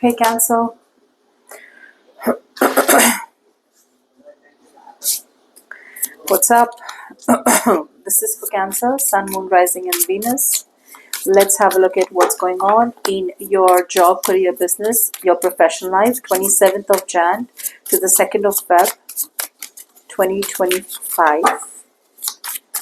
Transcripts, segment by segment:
Hey Cancer, what's up? This is for Cancer, Sun, Moon, Rising, and Venus. Let's have a look at what's going on in your job, career, business, your professional life, 27th of Jan to the 2nd of Feb, 2025.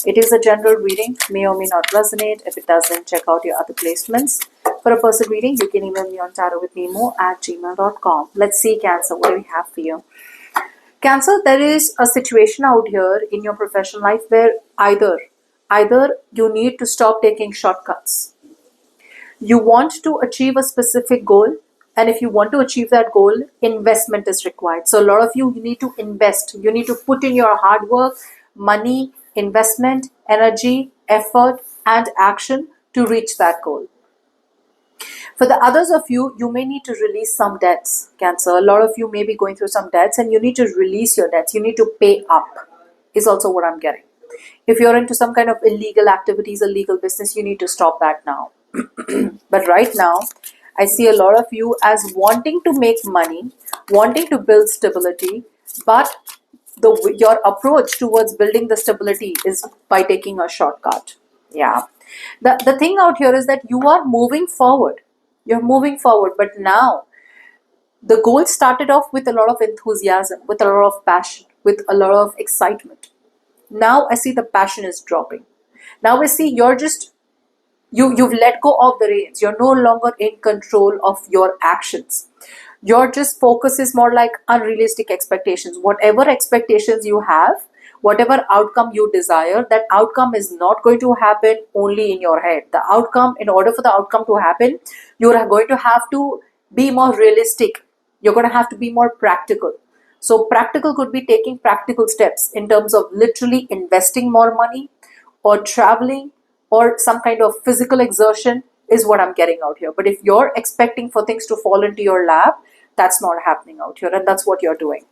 It is a general reading, may or may not resonate. If it doesn't, check out your other placements. For a personal reading, you can email me on tarotwithnemo@gmail.com. Let's see, Cancer, what do we have for you? Cancer, there is a situation out here in your professional life where either you need to stop taking shortcuts. You want to achieve a specific goal, and if you want to achieve that goal, investment is required. So a lot of you need to invest. You need to put in your hard work, money, investment, energy, effort, and action to reach that goal. For the others of you, you may need to release some debts, Cancer. A lot of you may be going through some debts and you need to release your debts. You need to pay up, is also what I'm getting. If you're into some kind of illegal activities, illegal business, you need to stop that now. But right now, I see a lot of you as wanting to make money, wanting to build stability, but your approach towards building the stability is by taking a shortcut. Yeah. The thing out here is that you are moving forward. You're moving forward, but now the goal started off with a lot of enthusiasm, with a lot of passion, with a lot of excitement. Now I see the passion is dropping. Now I see you've let go of the reins. You're no longer in control of your actions. Your just focus is more like unrealistic expectations. Whatever expectations you have, whatever outcome you desire, that outcome is not going to happen only in your head. The outcome, in order for the outcome to happen, you're going to have to be more realistic. You're going to have to be more practical. So practical could be taking practical steps in terms of literally investing more money or traveling or some kind of physical exertion is what I'm getting out here. But if you're expecting for things to fall into your lap, that's not happening out here, and that's what you're doing.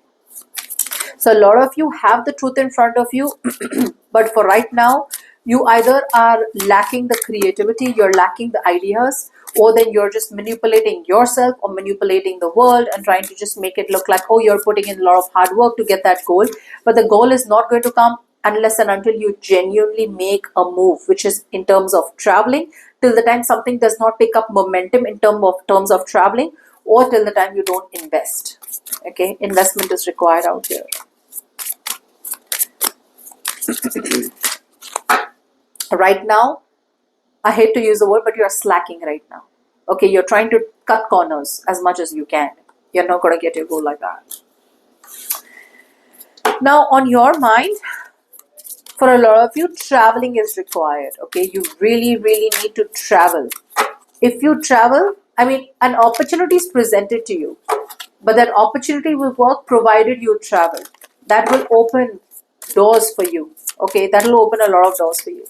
So a lot of you have the truth in front of you, but for right now, you either are lacking the creativity, you're lacking the ideas, or then you're just manipulating yourself or manipulating the world and trying to just make it look like, oh, you're putting in a lot of hard work to get that goal. But the goal is not going to come unless and until you genuinely make a move, which is in terms of traveling, till the time something does not pick up momentum in terms of traveling, or till the time you don't invest. Okay, investment is required out here. Right now, I hate to use the word, but you're slacking right now. Okay, you're trying to cut corners as much as you can. You're not going to get your goal like that. Now, on your mind, for a lot of you, traveling is required. Okay, you really, really need to travel. If you travel, I mean, an opportunity is presented to you, but that opportunity will work provided you travel. That will open doors for you. Okay, that will open a lot of doors for you.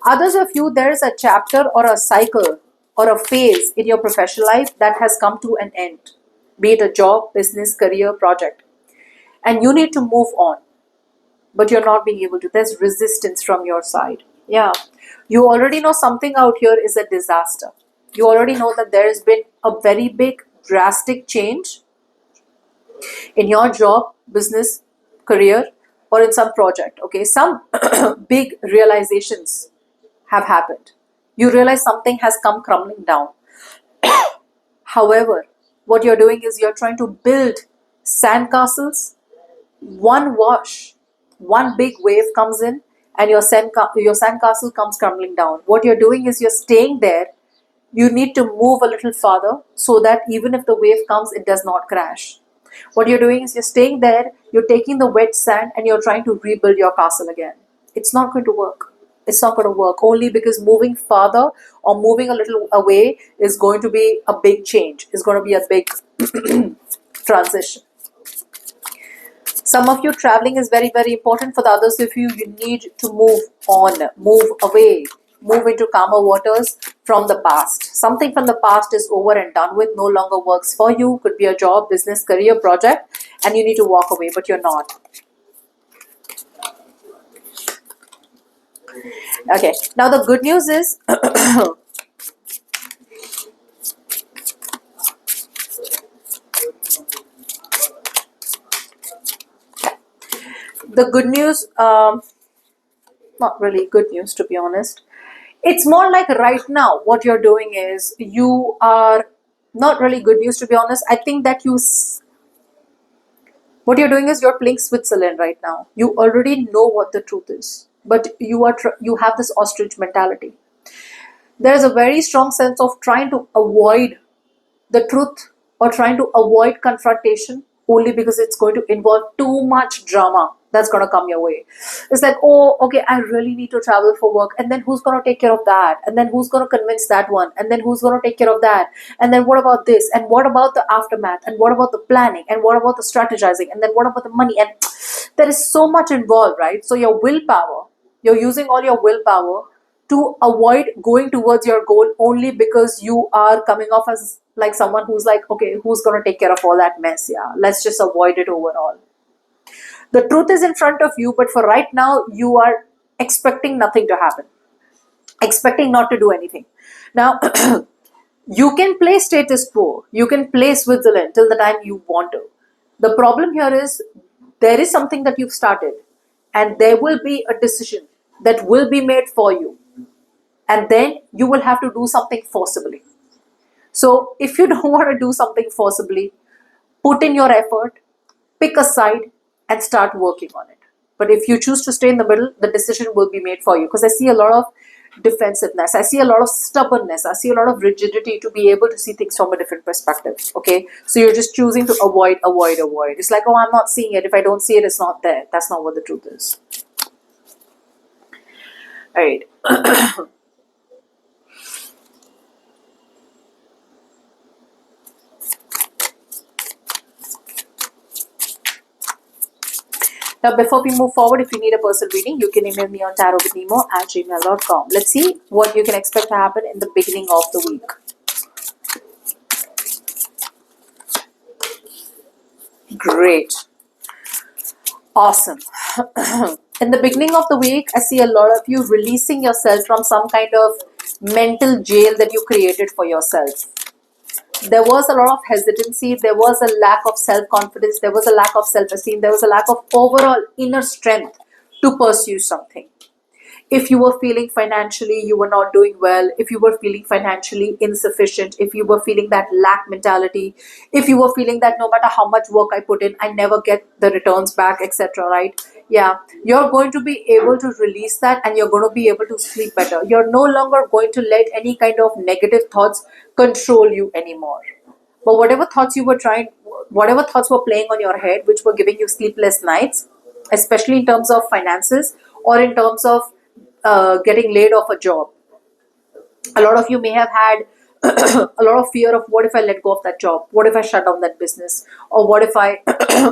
Others of you, there is a chapter or a cycle or a phase in your professional life that has come to an end, be it a job, business, career, project, and you need to move on, but you're not being able to. There's resistance from your side. Yeah, you already know something out here is a disaster. You already know that there has been a very big drastic change in your job, business, career, or in some project. Okay, some big realizations have happened. You realize something has come crumbling down. However, what you're doing is you're trying to build sandcastles. One wash, one big wave comes in, and your sandcastle comes crumbling down. What you're doing is you're staying there. You need to move a little farther so that even if the wave comes, it does not crash. What you're doing is you're staying there, you're taking the wet sand, and you're trying to rebuild your castle again. It's not going to work. It's not going to work only because moving farther or moving a little away is going to be a big change. It's going to be a big transition. Some of you, traveling is very, very important. For the others of you, you need to move on, move away, move into calmer waters from the past. Something from the past is over and done with, no longer works for you. Could be a job, business, career, project, and you need to walk away, but you're not. Okay, now the good news is The good news, not really good news to be honest. It's more like right now what you're doing is you are not really good news to be honest. I think that what you're doing is you're playing Switzerland right now. You already know what the truth is, but you have this ostrich mentality. There is a very strong sense of trying to avoid the truth or trying to avoid confrontation only because it's going to involve too much drama that's going to come your way. It's like, oh, okay, I really need to travel for work. And then who's going to take care of that? And then who's going to convince that one? And then who's going to take care of that? And then what about this? And what about the aftermath? And what about the planning? And what about the strategizing? And then what about the money? And there is so much involved, right? So your willpower, you're using all your willpower to avoid going towards your goal only because you are coming off as like someone who's like, okay, who's going to take care of all that mess? Yeah, let's just avoid it overall. The truth is in front of you, but for right now, you are expecting nothing to happen, expecting not to do anything. Now, you can play status quo, you can play Switzerland till the time you want to. The problem here is there is something that you've started, and there will be a decision that will be made for you, and then you will have to do something forcibly. So if you don't want to do something forcibly, put in your effort, pick a side, and start working on it. But if you choose to stay in the middle, the decision will be made for you. Because I see a lot of defensiveness, I see a lot of stubbornness, I see a lot of rigidity to be able to see things from a different perspective. Okay, so you're just choosing to avoid. It's like, oh, I'm not seeing it. If I don't see it, it's not there. That's not what the truth is. All right. Now, before we move forward, if you need a personal reading, you can email me on tarotwithnimo@gmail.com. Let's see what you can expect to happen in the beginning of the week. Great. Awesome. In the beginning of the week, I see a lot of you releasing yourself from some kind of mental jail that you created for yourself. There was a lot of hesitancy, there was a lack of self-confidence, there was a lack of self-esteem, there was a lack of overall inner strength to pursue something. If you were feeling financially you were not doing well, if you were feeling financially insufficient, if you were feeling that lack mentality, if you were feeling that no matter how much work I put in, I never get the returns back, etc. Right? Yeah, you're going to be able to release that and you're going to be able to sleep better. You're no longer going to let any kind of negative thoughts control you anymore. But whatever thoughts were playing on your head, which were giving you sleepless nights, especially in terms of finances or in terms of getting laid off a job. A lot of you may have had a lot of fear of what if I let go of that job? What if I shut down that business? Or what if I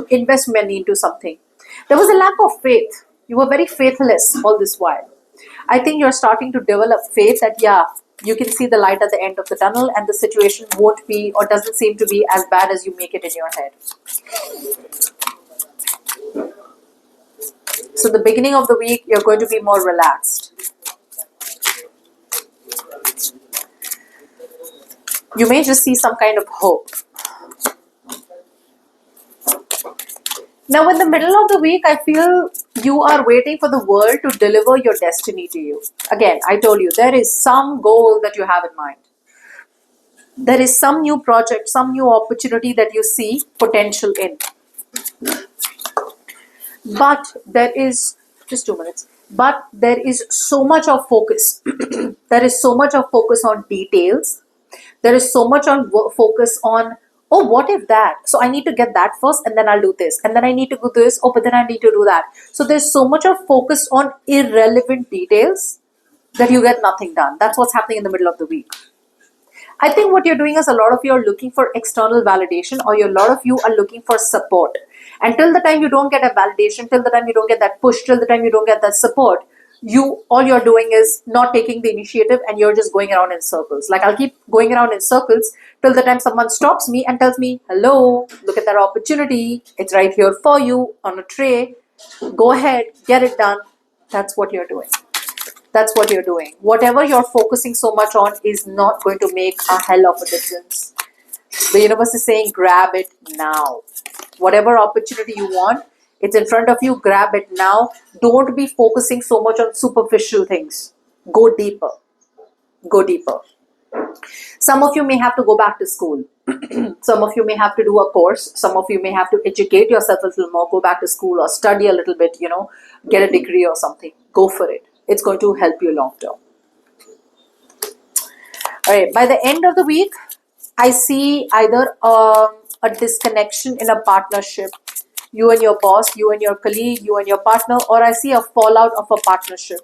invest money into something? There was a lack of faith. You were very faithless all this while. I think you're starting to develop faith that, yeah, you can see the light at the end of the tunnel and the situation won't be or doesn't seem to be as bad as you make it in your head. So the beginning of the week, you're going to be more relaxed. You may just see some kind of hope. Now, in the middle of the week, I feel you are waiting for the world to deliver your destiny to you. Again, I told you, there is some goal that you have in mind. There is some new project, some new opportunity that you see potential in. But there is, just 2 minutes, but there is so much of focus. There is so much of focus on details. There is so much on focus on, oh, what if that? So I need to get that first and then I'll do this. And then I need to do this. Oh, but then I need to do that. So there's so much of focus on irrelevant details that you get nothing done. That's what's happening in the middle of the week. I think what you're doing is a lot of you are looking for external validation, or a lot of you are looking for support. And till the time you don't get a validation, till the time you don't get that push, till the time you don't get that support, all you're doing is not taking the initiative and you're just going around in circles. Like, I'll keep going around in circles till the time someone stops me and tells me, hello, look at that opportunity. It's right here for you on a tray. Go ahead, get it done. That's what you're doing. That's what you're doing. Whatever you're focusing so much on is not going to make a hell of a difference. The universe is saying, grab it now. Whatever opportunity you want, It's in front of you. Grab it now. Don't be focusing so much on superficial things. Go deeper. Go deeper. Some of you may have to go back to school. Some of you may have to do a course. Some of you may have to educate yourself a little more, go back to school or study a little bit, get a degree or something. Go for it. It's going to help you long term. All right, by the end of the week, I see either a disconnection in a partnership, you and your boss, you and your colleague, you and your partner, or I see a fallout of a partnership.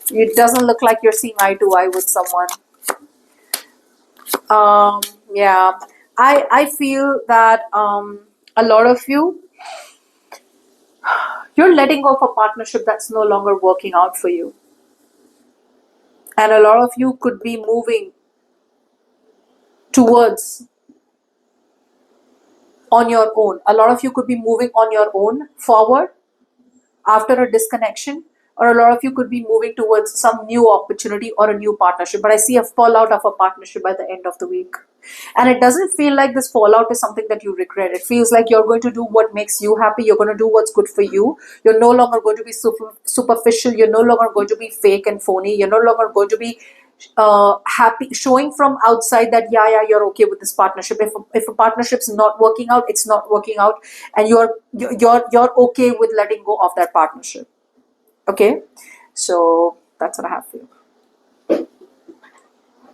It doesn't look like you're seeing eye to eye with someone. Yeah, I feel that a lot of you're letting go of a partnership that's no longer working out for you. And a lot of you could be moving towards on your own. A lot of you could be moving on your own forward after a disconnection, or a lot of you could be moving towards some new opportunity or a new partnership. But I see a fallout of a partnership by the end of the week. And it doesn't feel like this fallout is something that you regret. It feels like you're going to do what makes you happy. You're going to do what's good for you. You're no longer going to be superficial. You're no longer going to be fake and phony. You're no longer going to be happy, showing from outside that you're okay with this partnership. If a partnership's not working out, it's not working out, and you're okay with letting go of that partnership. Okay, so that's what I have for you.